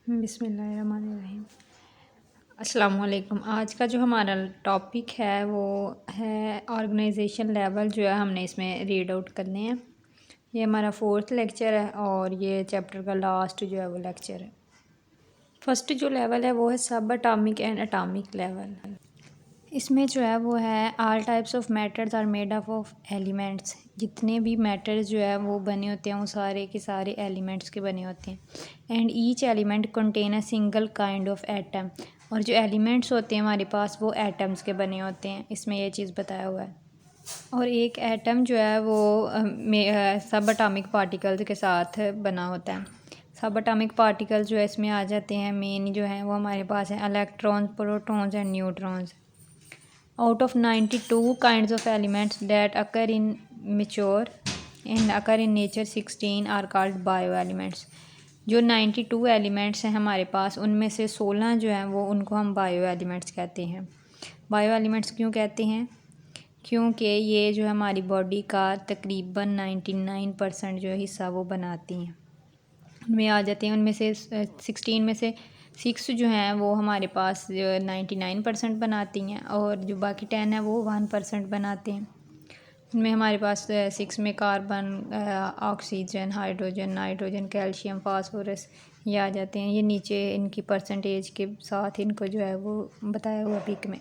बिस्मिल्लाहिर्रहमानिर्रहीम। अस्सलाम वालेकुम। आज का जो हमारा टॉपिक है वो है ऑर्गेनाइजेशन लेवल जो है हमने इसमें रीड आउट करने हैं। ये हमारा 4th लेक्चर है और ये चैप्टर का लास्ट जो है वो लेक्चर है। फर्स्ट जो लेवल है वो है सब अटामिक एंड अटामिक लेवल। इसमें जो है वो है all types of matters are made up of elements. जितने भी मैटर्स जो है वो बने होते हैं वो सारे के सारे एलिमेंट्स के बने होते हैं। And each element contain a single kind of atom. और जो एलिमेंट्स होते हैं हमारे पास वो एटम्स के बने होते हैं, इसमें ये चीज़ बताया हुआ है। और एक एटम जो है वो सब अटामिक पार्टिकल्स के साथ बना होता है। सब अटामिक पार्टिकल्स जो है इसमें आ जाते हैं, मेन जो है वो हमारे पास हैं electrons, protons and neutrons. Out of 92 kinds of elements that occur in mature and occur in nature, 16 are called bioelements। जो 92 एलिमेंट्स हैं हमारे पास उनमें से 16 जो हैं वो उनको हम बायो एलिमेंट्स कहते हैं। बायो एलिमेंट्स क्यों कहते हैं? क्योंकि ये जो हमारी बॉडी का तकरीबन 99% जो हिस्सा वो बनाती हैं। उनमें आ जाते हैं, उनमें से 16 में से 6 जो हैं वो हमारे पास 99% बनाती हैं और जो बाकी 10 है वो 1% बनाते हैं। उनमें हमारे पास 6 में carbon, oxygen, hydrogen, nitrogen, calcium, phosphorus ये आ जाते हैं। ये नीचे इनकी परसेंटेज के साथ इनको जो है वो बताया हुआ पिक में।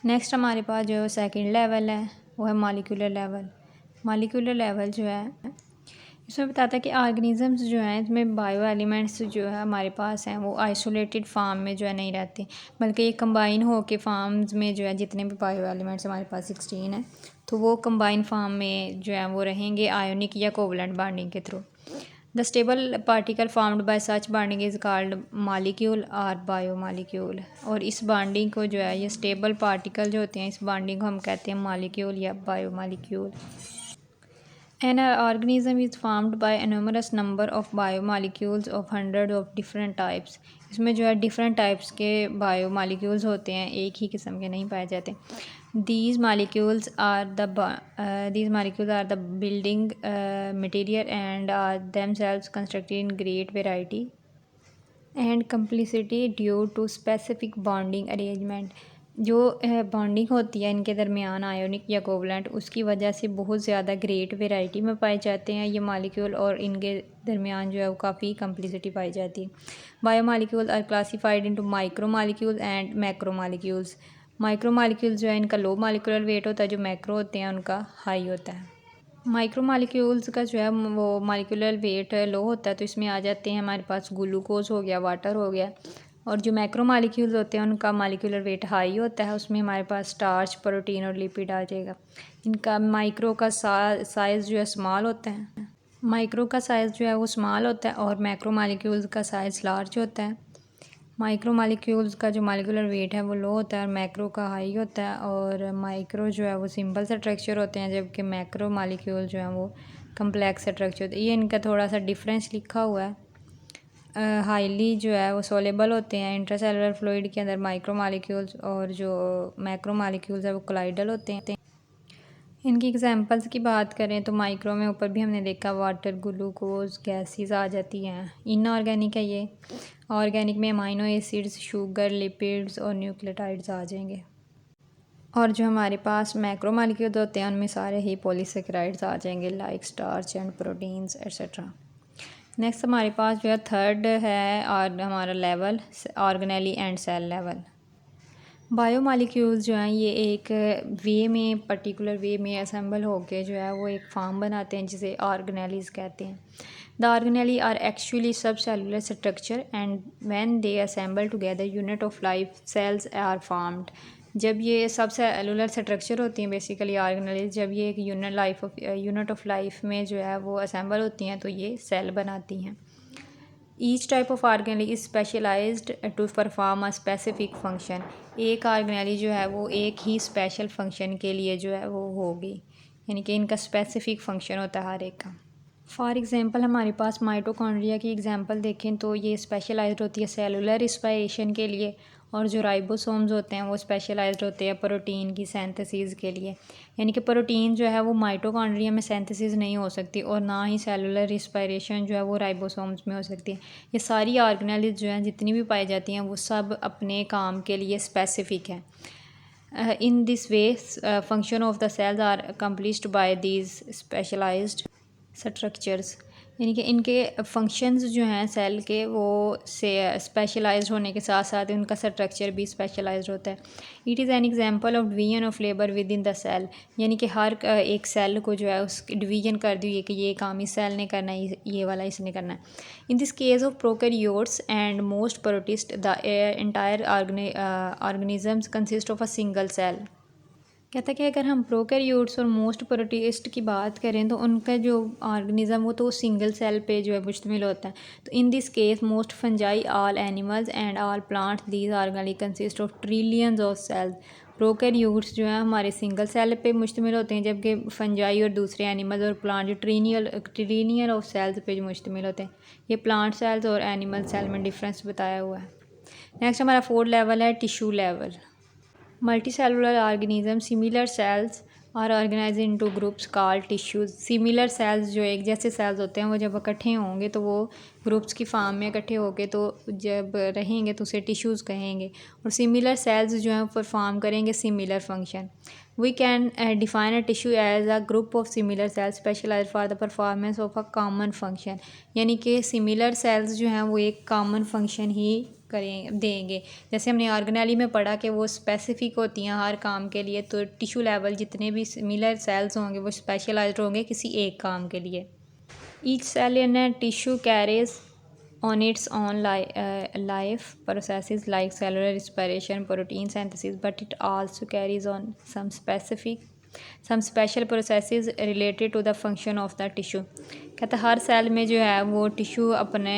नेक्स्ट हमारे पास जो सेकंड लेवल है वो है मॉलिक्यूलर लेवल। मॉलिक्यूलर लेवल जो है इसमें बताता है कि ऑर्गेनिजम्स जो हैं इसमें बायो एलिमेंट्स जो है हमारे पास हैं वो आइसोलेटेड फार्म में जो है नहीं रहते, बल्कि ये कंबाइन हो के फार्म्स में जो है जितने भी बायो एलिमेंट्स हमारे पास 16 है तो वो कंबाइन फार्म में जो है वो रहेंगे आयोनिक या कोवलेंट बॉन्डिंग के through. The stable particle formed by such bonding is called molecule और बायो मॉलिक्यूल। और इस बॉन्डिंग को जो है ये स्टेबल पार्टिकल जो होते हैं इस बॉन्डिंग को हम कहते हैं मॉलिक्यूल या bio molecule. An organism is formed by a numerous number of biomolecules of hundreds of different types। इसमें जो है डिफरेंट टाइप्स के बायोमोलिक्यूल्स होते हैं, एक ही किस्म के नहीं पाए जाते। These molecules are the building material and are themselves constructed in great variety and complexity due to specific bonding arrangement। जो बॉन्डिंग होती है इनके दरमियान आयोनिक या कोवलेंट उसकी वजह से बहुत ज़्यादा ग्रेट वेराइटी में पाए जाते हैं ये मॉलिक्यूल, और इनके दरमियान जो है वो काफ़ी कम्प्लिसिटी पाई जाती है। Biomolecule are classified into micromolecules and macromolecules. Micromolecules जो है इनका लो मॉलिक्यूलर वेट होता है, जो मैक्रो होते हैं उनका हाई होता है। माइक्रो मॉलिक्यूल्स का जो है वो मॉलिक्यूलर वेट लो होता है, तो इसमें आ जाते हैं हमारे पास ग्लूकोज हो गया, वाटर हो गया। और जो मैक्रो मॉलिक्यूल्स होते हैं उनका मॉलिक्यूलर वेट हाई होता है, उसमें हमारे पास स्टार्च, प्रोटीन और लिपिड आ जाएगा। इनका माइक्रो का साइज़ जो है स्मॉल होता है। माइक्रो का साइज़ जो है वो स्मॉल होता है और मैक्रो मॉलिक्यूल्स का साइज़ लार्ज होता है। माइक्रो मॉलिक्यूल्स का जो मॉलिक्यूलर वेट है वो लो होता है और मैक्रो का हाई होता है। और माइक्रो जो है वो सिंपल सा स्ट्रक्चर होते हैं, जबकि मैक्रो मॉलिक्यूल जो है वो कम्प्लेक्स स्ट्रक्चर होते हैं। ये इनका थोड़ा सा डिफरेंस लिखा हुआ है। हाईली जो है वो सोलेबल होते हैं इंट्रासेलुलर फ्लूइड के अंदर माइक्रो मॉलिक्यूल्स, और जो मैक्रो मॉलिक्यूल्स है वो कोलाइडल होते हैं। इनकी एग्जांपल्स की बात करें तो माइक्रो में ऊपर भी हमने देखा वाटर, ग्लूकोज, गैसेस आ जाती हैं। इनऑर्गेनिक है ये। ऑर्गेनिक में अमाइनो एसिड्स, शुगर, लिपिड्स और न्यूक्लियोटाइड्स आ जाएंगे। और जो हमारे पास मैक्रो मॉलिक्यूल्स होते हैं उनमें सारे ही पॉलीसेकेराइड्स आ जाएंगे like starch and proteins etcetera. Next हमारे पास जो है थर्ड है और हमारा level organelle and cell level. Biomolecules जो हैं ये एक वे में, पर्टिकुलर वे में असेंबल होके जो है वो एक फॉर्म बनाते हैं जिसे ऑर्गेनेलीज कहते हैं। The organelle are actually subcellular structure and when they assemble together unit of life cells are formed. जब ये सब सेलुलर स्ट्रक्चर होती हैं बेसिकली ऑर्गेनेलीज, जब ये एक यूनिट ऑफ लाइफ में जो है वो असेंबल होती हैं तो ये सेल बनाती हैं। Each type of organelle is specialised to perform a specific function. एक ऑर्गेनेली जो है वो एक ही स्पेशल फंक्शन के लिए जो है वो होगी, यानी कि इनका स्पेसिफिक फंक्शन होता है हर एक का। फॉर एग्ज़ाम्पल हमारे पास माइटोकॉन्ड्रिया की एग्जांपल देखें तो ये स्पेशलाइज्ड होती है सेलुलर रिस्पायरेशन के लिए, और जो राइबोसोम्स होते हैं वो स्पेशलाइज्ड होते हैं प्रोटीन की सिंथेसिस के लिए। यानी कि प्रोटीन जो है वो माइटोकॉन्ड्रिया में सिंथेसिस नहीं हो सकती और ना ही सेलुलर रिस्पायरेशन जो है वो राइबोसोम्स में हो सकती है। ये सारी ऑर्गेनेल्स जो हैं जितनी भी पाई जाती हैं वो सब अपने काम के लिए स्पेसिफिक हैं। In this way, function of the cells are accomplished by these specialized structures। यानी कि इनके फंक्शंस जो हैं सेल के वो से स्पेशलाइज्ड होने के साथ साथ उनका स्ट्रक्चर भी स्पेशलाइज्ड होता है। It is an example of division of labour within the cell. यानी कि हर एक सेल को जो है उसकी डिवीजन कर दी है कि ये काम इस सेल ने करना है, ये वाला इसने करना है। In this case of prokaryotes and most protist the entire organisms consist of a single cell. कहता है कि अगर हम प्रोकैरियोट्स और मोस्ट प्रोटिस्ट की बात करें तो उनका जो ऑर्गेनिज़म वो तो सिंगल सेल पे जो है मुश्तमिल होता है। तो in this case most fungi all animals and all plants these organically consist of trillions of cells. Prokaryotes जो है हमारे सिंगल सेल पे मुश्तमिल होते हैं, जबकि फंजाई और दूसरे एनिमल्स और प्लांट जो ट्रिलियन ऑफ सेल्स पे जो मुश्तमिल होते हैं। ये प्लांट सेल्स और एनिमल सेल में डिफरेंस बताया हुआ है। नेक्स्ट हमारा 4th लेवल है tissue level. Multicellular organisms, similar cells are organized into groups called tissues। Similar sales जो एक जैसे सेल्स होते हैं वो जब इकट्ठे होंगे तो वो ग्रुप्स की फॉर्म में इकट्ठे होंगे तो जब रहेंगे तो उसे टिश्यूज़ कहेंगे। और सिमिलर सेल्स जो हैं परफॉर्म करेंगे similar function. We can define a tissue as a group of similar cells specialise for the performance of a common function. यानी कि सिमिलर सेल्स जो हैं वो एक कॉमन फंक्शन ही देंगे। जैसे हमने ऑर्गेनेली में पढ़ा कि वो स्पेसिफिक होती हैं हर काम के लिए, तो टिश्यू लेवल जितने भी सिमिलर सेल्स होंगे वो स्पेशलाइज्ड होंगे किसी एक काम के लिए। Each cell in a tissue carries on its own life processes like cellular respiration, protein synthesis, but it also carries on some special processes related to the function of the tissue। कहता हर cell में जो है वो tissue अपने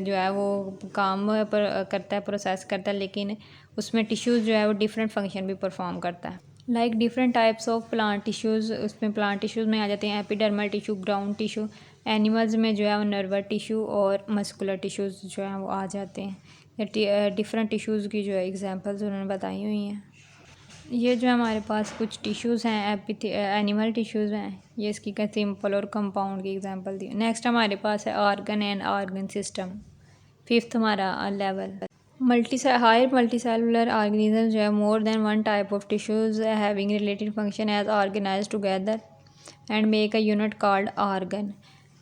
जो है वो काम पर करता है, प्रोसेस करता है, लेकिन उसमें टिश्यूज़ जो है वो डिफरेंट फंक्शन भी परफॉर्म करता है। Like different types of plant tissues, उसमें प्लांट टिश्यूज़ में आ जाते हैं epidermal tissue, ground tissue. Animals में जो है वो नर्वस टिश्यू और मस्कुलर टिश्यूज़ जो हैं वो आ जाते हैं। डिफरेंट टिश्यूज़ की जो है एग्जांपल्स उन्होंने बताई हुई हैं। ये जो हमारे पास कुछ टिश्यूज़ हैं एनिमल टिश्यूज़ हैं, ये इसकी सिंपल और कंपाउंड की एग्जांपल दी। नेक्स्ट हमारे पास है organ and organ system. 5th हमारा लेवल हायर मल्टीसेलुलर ऑर्गेनिज्म जो है more than one type of tissues having related function as organised together and make a unit called organ.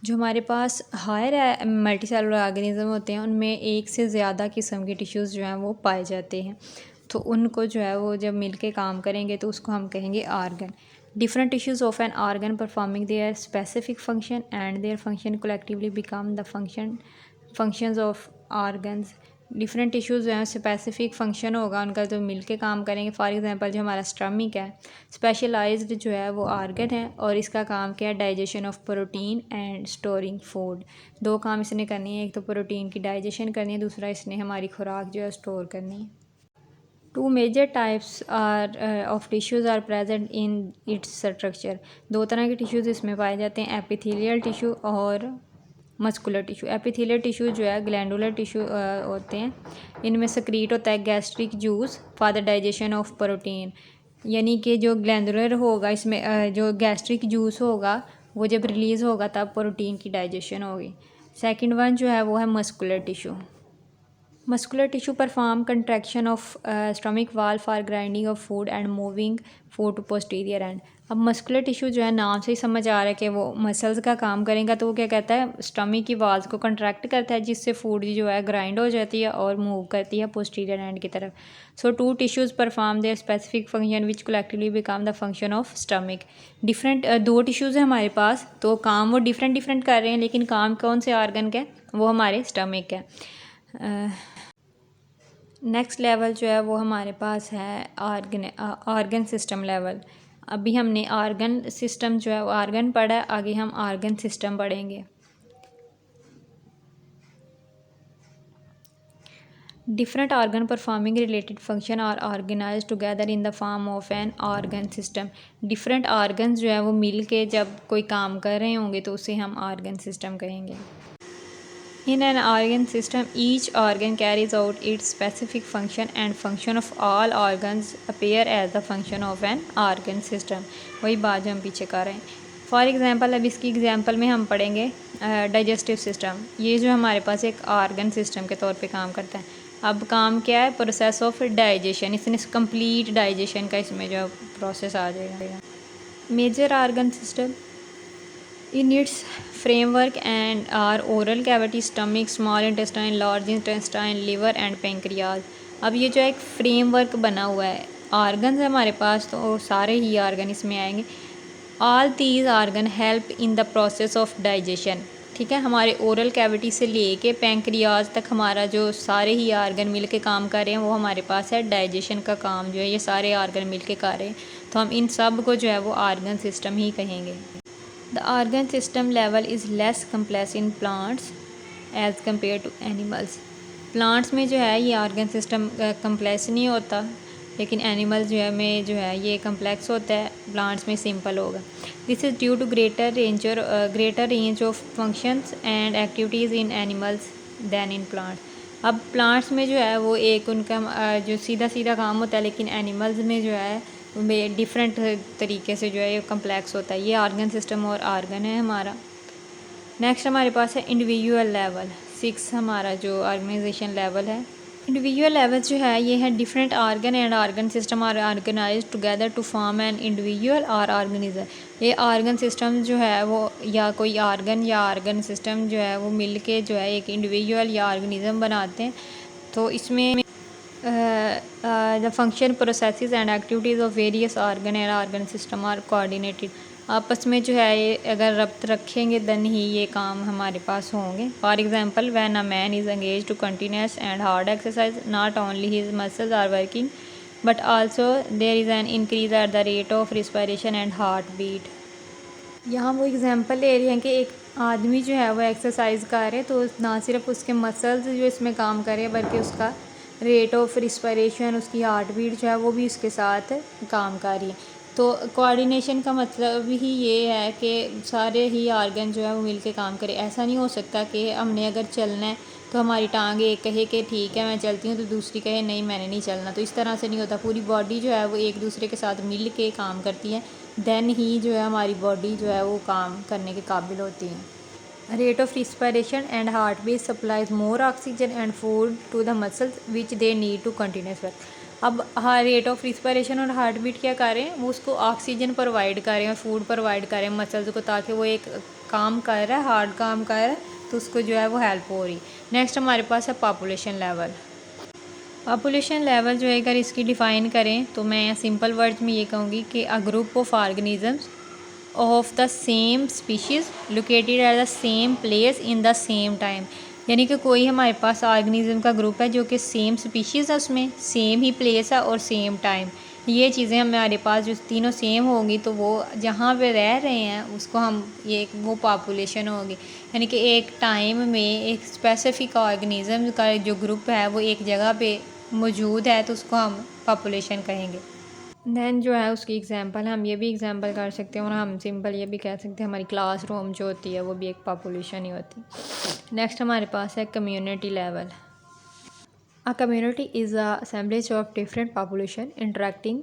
जो हमारे पास हायर मल्टीसेलुलर ऑर्गेनिज्म होते हैं उनमें एक से ज़्यादा किस्म के टिश्यूज़ जो हैं वो पाए जाते हैं, तो उनको जो है वो जब मिल के काम करेंगे तो उसको हम कहेंगे organ. Different tissues of an organ performing there specific function and their function collectively become the functions of organs. Different tissues जो हैं स्पेसिफिक फंक्शन होगा उनका, तो मिल के काम करेंगे। फॉर एग्जांपल जो हमारा स्टमक है स्पेशलाइज्ड जो है वो ऑर्गन है और इसका काम क्या है, digestion of protein and storing food. दो काम इसने करनी है, एक तो प्रोटीन की डाइजेशन करनी है, दूसरा इसने हमारी खुराक जो है स्टोर करनी है। Two major types of tissues are present in its structure. दो तरह के टिश्यूज़ इसमें पाए जाते हैं, एपिथेलियल टिश्यू और मस्कुलर टिश्यू। एपिथेलियल टिश्यू जो है ग्लैंडुलर टिश्यू होते हैं, इनमें सक्रीट होता है gastric juice for the digestion of protein. यानी कि जो ग्लैंडुलर होगा इसमें जो गैस्ट्रिक जूस होगा वो जब रिलीज़ होगा तब प्रोटीन की डाइजेशन होगी। सेकंड वन जो है वो है muscular tissue. Muscular tissue perform contraction of stomach wall for grinding of food and moving food to posterior end. अब मस्कुलर टिश्यू जो है नाम से ही समझ आ रहा है कि वो मसल्स का काम करेगा, तो वो क्या कहता है स्टमक की वाल्स को कंट्रैक्ट करता है जिससे फूड जो है ग्राइंड हो जाती है और मूव करती है पोस्टीरियर एंड की तरफ। So two tissues perform their specific function which collectively become the function of stomach. Different दो टिश्यूज़ हैं हमारे पास, तो काम वो डिफरेंट कर रहे हैं, लेकिन काम कौन से ऑर्गन का है, वो हमारे स्टमक है। नेक्स्ट लेवल जो है वो हमारे पास है ऑर्गन सिस्टम लेवल। अभी हमने ऑर्गन सिस्टम जो है वो ऑर्गन पढ़ा है, आगे हम ऑर्गन सिस्टम पढ़ेंगे। Different organ performing related function are organise together in the form of an organ system. Different organs जो है वो मिल के जब कोई काम कर रहे होंगे तो उसे हम ऑर्गन सिस्टम कहेंगे। In an organ system, each organ carries out its specific function and function of all organs appear as the function of an organ system. वही बात जो हम पीछे कर रहे हैं. फॉर एग्ज़ाम्पल अब इसकी एग्जाम्पल में हम पढ़ेंगे डाइजेस्टिव सिस्टम. ये जो हमारे पास एक ऑर्गन सिस्टम के तौर पे काम करता है. अब काम क्या है, प्रोसेस ऑफ डाइजेशन. इसमें कंप्लीट डाइजेशन का इसमें जो प्रोसेस आ जाएगा. Major organ system in its framework and are oral cavity, stomach, small intestine, large intestine, liver and pancreas. अब ये जो एक फ्रेमवर्क बना हुआ है ऑर्गन्स है हमारे पास, तो सारे ही ऑर्गन इसमें आएंगे. All these organ help in the process of digestion. ठीक है, हमारे ओरल कैविटी से लेके पैंक्रियाज तक हमारा जो सारे ही ऑर्गन मिल के काम कर रहे हैं वो हमारे पास है. डाइजेशन का काम जो है ये सारे ऑर्गन मिल के कर रहे हैं, तो हम इन सब को जो है वो ऑर्गन सिस्टम ही कहेंगे. The organ system level is less complex in plants as compared to animals. Plants में जो है ये organ system complex नहीं होता, लेकिन animals जो है में जो है ये complex होता है. plants में simple होगा. This is due to greater range of functions and activities in animals than in plants. अब plants में जो है वो एक उनका जो सीधा सीधा काम होता है, लेकिन animals में जो है में डिफरेंट तरीके से जो है ये कम्प्लेक्स होता है. ये ऑर्गन सिस्टम और ऑर्गन है हमारा. नेक्स्ट हमारे पास है इंडिविजुअल लेवल. 6 हमारा जो ऑर्गेनाइजेशन लेवल है. इंडिविजुअल लेवल जो है ये है different organ and organ system are organised together to form an individual और ऑर्गेनिज्म. ये ऑर्गन सिस्टम जो है वो या कोई ऑर्गन या ऑर्गन सिस्टम जो है वो मिल के जो है एक इंडिविजुअल या ऑर्गेनिज्म बनाते हैं. तो इसमें the function processes and activities of various organ and organ system are coordinated. आपस में जो है ये अगर रब्त रखेंगे देन ही ये काम हमारे पास होंगे. For example when a man is engage to continuous and hard exercise, not only his muscles are working but also there is an increase at the rate of respiration and heartbeat. यहाँ वो example ले रहे हैं कि एक आदमी जो है वो एक्सरसाइज कर रहे, तो ना सिर्फ उसके मसल्स जो इसमें काम करे बल्कि उसका रेट ऑफ रिस्पायरेशन, उसकी हार्ट बीट जो है वो भी उसके साथ काम कर रही है. तो कोऑर्डिनेशन का मतलब ही ये है कि सारे ही ऑर्गन जो है वो मिल के काम करें. ऐसा नहीं हो सकता कि हमने अगर चलना है तो हमारी टांग एक कहे कि ठीक है मैं चलती हूँ, तो दूसरी कहे नहीं मैंने नहीं चलना. तो इस तरह से नहीं होता. पूरी बॉडी जो है वो एक दूसरे के साथ मिल के काम करती है, देन ही जो है हमारी बॉडी जो है वो काम करने के काबिल होती है. Rate of respiration and heartbeat supplies more oxygen and food to the muscles which they need to continuous work. अब रेट ऑफ रिस्पायरेशन और हार्ट बीट क्या कर रहे हैं, वो उसको ऑक्सीजन प्रोवाइड कर रहे हैं, फूड प्रोवाइड कर रहे हैं मसल्स को, ताकि वो एक काम कर रहा है, हार्ड काम कर रहा है, तो उसको जो है वो हेल्प हो रही. नेक्स्ट हमारे पास है पॉपुलेशन लेवल. पॉपुलेशन लेवल जो है अगर इसकी डिफ़ाइन करें तो मैं सिंपल वर्ड्स में ये कहूँगी कि अ group of organisms of the same species located at the same place in the same time. यानी कि कोई हमारे पास ऑर्गेनिज्म का ग्रुप है जो कि सेम स्पीशीज़ है, उसमें सेम ही प्लेस है और सेम टाइम. ये चीज़ें हमारे पास जो तीनों सेम होंगी तो वो जहाँ पे रह रहे हैं उसको हम ये वो पॉपुलेशन होगी. यानी कि एक टाइम में एक स्पेसिफिक ऑर्गेनिज्म का जो ग्रुप है वो एक जगह पे मौजूद है, तो उसको हम पॉपुलेशन कहेंगे. दैन जो है उसकी एग्जांपल हम ये भी एग्जांपल कर सकते हैं और हम सिंपल ये भी कह सकते हैं हमारी क्लासरूम जो होती है वो भी एक पॉपुलेशन ही होती है. नेक्स्ट हमारे पास है community level. A community is a assemblage of different population interacting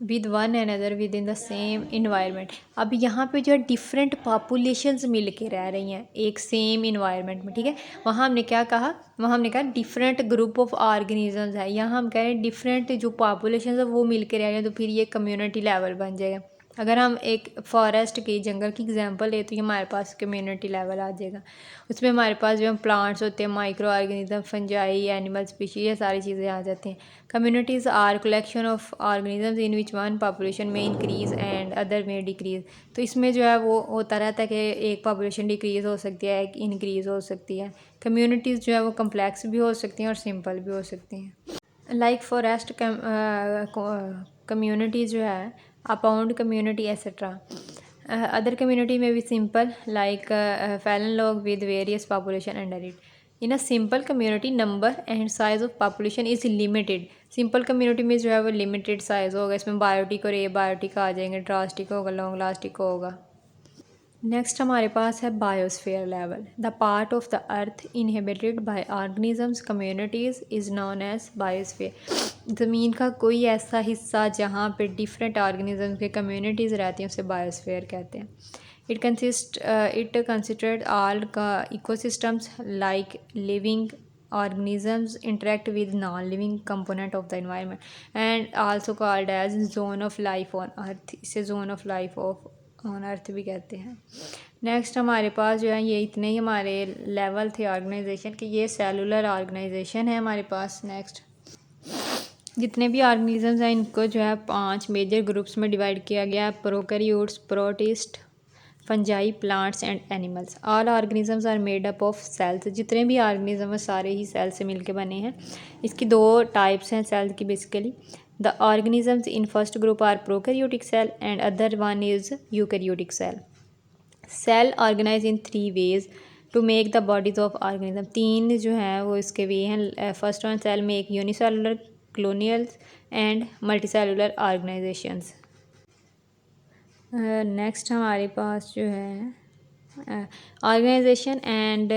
with one another with in the same environment. अब यहाँ पे जो है डिफरेंट पॉपुलेशंस मिल के रह रही हैं एक सेम इन्वायरमेंट में. ठीक है, वहाँ हमने क्या कहा, वहाँ हमने कहा डिफरेंट ग्रुप ऑफ ऑर्गेनिजम्स है. यहाँ हम कह रहे हैं डिफरेंट जो पॉपुलेशंस है वो मिल के रह रही हैं, तो फिर ये कम्युनिटी लेवल बन जाएगा. अगर हम एक फॉरेस्ट की जंगल की एग्जांपल ले तो ये हमारे पास कम्युनिटी लेवल आ जाएगा. उसमें हमारे पास जो प्लांट्स होते हैं, microorganism, fungi, animal species, ये सारी चीज़ें आ जाती हैं. Communities are collection of organisms in which one population में इंक्रीज़ एंड अदर में डिक्रीज़. तो इसमें जो है वो होता रहता है कि एक पॉपुलेशन डिक्रीज़ हो सकती है, एक इंक्रीज़ हो सकती है. कम्युनिटीज़ जो है वो कम्प्लेक्स भी हो सकती हैं और सिंपल भी हो सकती हैं. लाइक फॉरेस्ट कम्युनिटी जो है, अपाउंड कम्युनिटी एसेट्रा. अदर कम्युनिटी में भी simple like Fallon log with various population under it. In a simple community number and size of population is limited. Simple community में जो है वो लिमिटेड साइज़ होगा. इसमें बायोटिक और ए बायोटिक आ जाएंगे, ड्रास्टिक होगा, लॉन्ग लास्टिक होगा. नेक्स्ट हमारे पास है biosphere level. The part of the earth inhabited by organisms communities is known as biosphere. ज़मीन का कोई ऐसा हिस्सा जहाँ पे डिफरेंट ऑर्गेनिजम्स के कम्युनिटीज़ रहती हैं उसे बायोस्फीयर कहते हैं। इट कंसिडर्ड ऑल का ecosystems like living organisms interact with non-living component of the environment and also called as zone of life on earth। इसे zone of life of on earth भी कहते हैं। नेक्स्ट हमारे पास जो है ये इतने ही हमारे लेवल थे ऑर्गेनाइजेशन के। ये सेलुलर ऑर्गेनाइजेशन है हमारे पास। नेक्स्ट जितने भी ऑर्गेनिजम्स हैं इनको जो है 5 मेजर ग्रुप्स में डिवाइड किया गया है। Prokaryotes, protist, fungi, plants and animals. All organisms are made up of cells. जितने भी ऑर्गेनिज्म हैं सारे ही सेल से मिलके बने हैं। इसकी 2 टाइप्स हैं सेल की basically. The organisms in first group are prokaryotic cell and other one is eukaryotic cell. Cell organise in 3 ways to make the bodies of organism. 3 जो हैं वो इसके वे हैं। फर्स्ट वन सेल में एक unicellular, colonial and multicellular organisations. Next हमारे पास जो है organisation and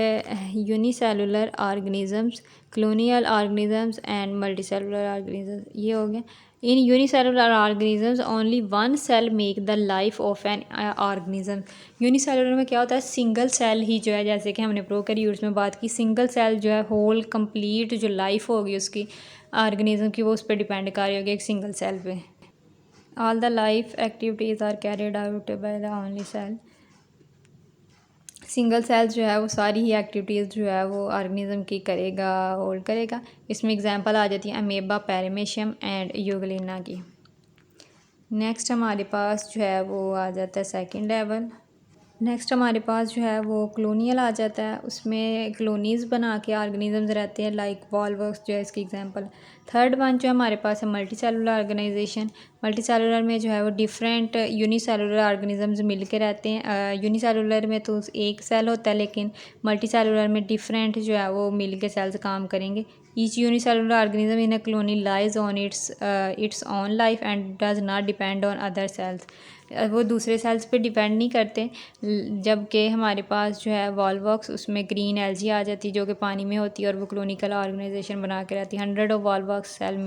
unicellular organisms, colonial organisms and multicellular organisms. ये हो गया। In unicellular organisms only one cell make the life of an organism. Unicellular में क्या होता है, सिंगल सेल ही जो है, जैसे कि हमने प्रोकैरियोट्स में बात की, सिंगल सेल जो है होल कंप्लीट जो लाइफ होगी उसकी ऑर्गेनिज्म की वो उस पर डिपेंड कर रही होगी एक सिंगल सेल पे। All the life activities are carried out by the only cell. Single cell जो है वो सारी ही एक्टिविटीज़ जो है वो ऑर्गेनिज्म की करेगा, होल्ड करेगा। इसमें एग्जांपल आ जाती है अमेबा, पैरामीशियम एंड यूग्लिना की। नेक्स्ट हमारे पास जो है वो आ जाता है सेकंड लेवल। नेक्स्ट हमारे पास जो है वो कॉलोनियल आ जाता है। उसमें कॉलोनीज़ बना के ऑर्गेनिजम्स रहते हैं, लाइक वॉलवर्क्स जो है इसकी एग्जांपल। थर्ड वन जो हमारे पास है multicellular organisation. Multicellular में जो है वो डिफरेंट यूनिसेलुलर ऑर्गेनिजम्स मिल के रहते हैं। यूनिसेलुलर में तो एक सेल होता है, लेकिन मल्टी सेलुलर में डिफरेंट जो है वो मिल के सेल्स काम करेंगे। Each unicellular organism in a colony lies on it's on life and does not depend on other sales. वो दूसरे सेल्स पे डिपेंड नहीं करते। जबकि हमारे पास जो है वॉलवर्क्स, उसमें ग्रीन एल्जी आ जाती है जो कि पानी में होती है और वो क्लोनिकल ऑर्गेनाइजेशन बना के रहती है। 100 of volvox cell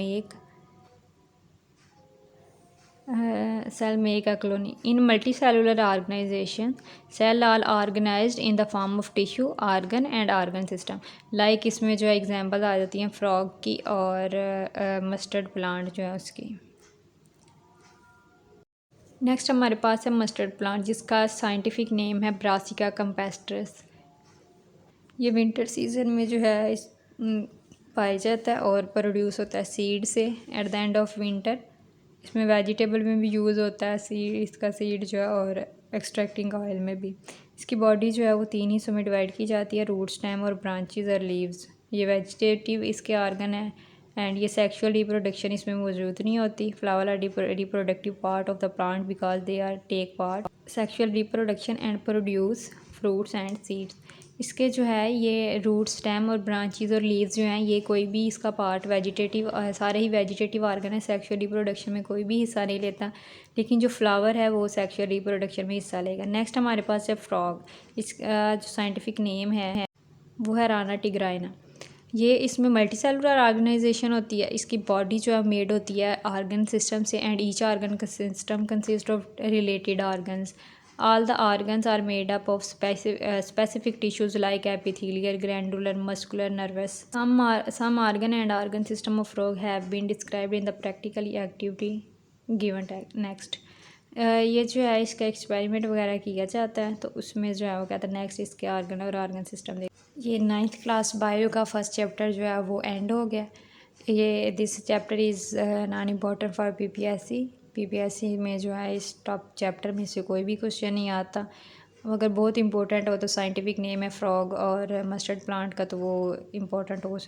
make a colony. In multicellular organization cell are organized in the form of tissue, organ and organ system. Like इसमें जो है एग्जांपल आ जाती हैं फ्रॉग की और मस्टर्ड प्लांट जो है उसकी। नेक्स्ट हमारे पास है मस्टर्ड प्लांट, जिसका साइंटिफिक नेम है ब्रासिका कैम्पेस्ट्रस। ये विंटर सीजन में जो है पाया जाता है और प्रोड्यूस होता है सीड से at the end of winter. इसमें वेजिटेबल में भी यूज़ होता है सीड, इसका सीड जो है, और एक्सट्रैक्टिंग ऑयल में भी। इसकी बॉडी जो है वो 3 हिस्सों में डिवाइड की जाती है, रूट, स्टेम और ब्रांचेस और लीव्स। ये वेजिटेटिव इसके ऑर्गन है एंड ये सेक्सुअल रिप्रोडक्शन इसमें मौजूद नहीं होती। Flower are reproductive part of the plant because they are take part sexual reproduction and produce fruits and seeds. इसके जो है ये रूट, स्टेम और ब्रांचेस और लीव्स जो हैं ये कोई भी इसका पार्ट वेजिटेटिव, सारे ही वेजिटेटिव ऑर्गन है, सेक्सुअल रिप्रोडक्शन में कोई भी हिस्सा नहीं लेता। लेकिन जो फ्लावर है वो सेक्सुअल रिप्रोडक्शन में हिस्सा लेगा। नेक्स्ट हमारे पास है फ्रॉग। इसका जो साइंटिफिक नेम है वो है राना टिग्राइना। ये इसमें मल्टी सेलुलर ऑर्गेनाइजेशन होती है। इसकी बॉडी जो है मेड होती है ऑर्गन सिस्टम से एंड ईच ऑर्गन का system consist of related organs. All the organs are made up of specific tissues like epithelial, glandular, muscular, nervous. Some organ and organ system of frog have been described in the practical activity given next. ये जो है इसका experiment वगैरह किया जाता है, तो उसमें जो है वो कहता है नेक्स्ट इसके ऑर्गन और ऑर्गन सिस्टम देख। ये 9th क्लास बायो का फर्स्ट चैप्टर जो है वो एंड हो गया। ये this chapter is non important for PPSC में जो है इस टॉप चैप्टर में से कोई भी क्वेश्चन नहीं आता। अगर बहुत इंपॉर्टेंट हो तो साइंटिफिक नेम है फ्रॉग और मस्टर्ड प्लांट का, तो वो इम्पोर्टेंट हो